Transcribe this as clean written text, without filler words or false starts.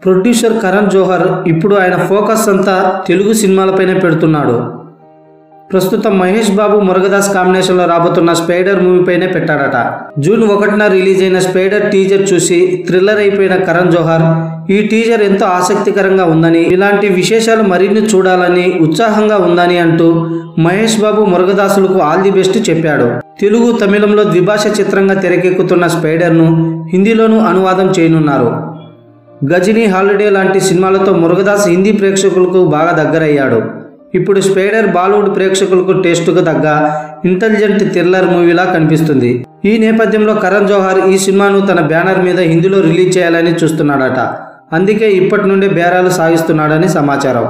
Producer Karan Johar ఇప్పుడు ఆయన focus అంతా తెలుగు సినిమాలపైనే పెడుతున్నాడు. ప్రస్తుతం మహేష్ బాబు మురుగదాస్ కాంబినేషన్లో రాబోతున్న స్పైడర్ మూవీపైనే పెట్టాడట. జూన్ 1న రిలీజ్ అయిన స్పైడర్ టీజర్ చూసి థ్రిల్లర్ అయిపోయిన కరణ్ జోహర్ ఈ టీజర్ ఎంతో ఆసక్తికరంగా ఉందని, ఇలాంటి విశేషాలు మరిన్ని చూడాలని ఉత్సాహంగా ఉందని అంటూ Mahesh Babu మురుగదాసులకు all the best చెప్పాడు. తెలుగు, తమిళంలో ద్విభాష చిత్రంగా తెరకెక్కుతున్న స్పైడర్ను హిందీలోనూ అనువాదం చేయనున్నారు. గజినీ, హాలిడే లాంటి సినిమాలతో మురుగదాస్ హిందీ ప్రేక్షకులకు బాగా దగ్గరయ్యాడు. ఇప్పుడు స్పైడర్ బాలీవుడ్ ప్రేక్షకులకు టేస్టుకు తగ్గ ఇంటెలిజెంట్ థ్రిల్లర్ మూవీలా కనిపిస్తుంది. ఈ నేపథ్యంలో కరణ్ జోహర్ ఈ సినిమాను తన బ్యానర్ మీద హిందీలో రిలీజ్ చేయాలని చూస్తున్నాడట. అందుకే ఇప్పటి నుండే బేరాలు సాగిస్తున్నాడని సమాచారం.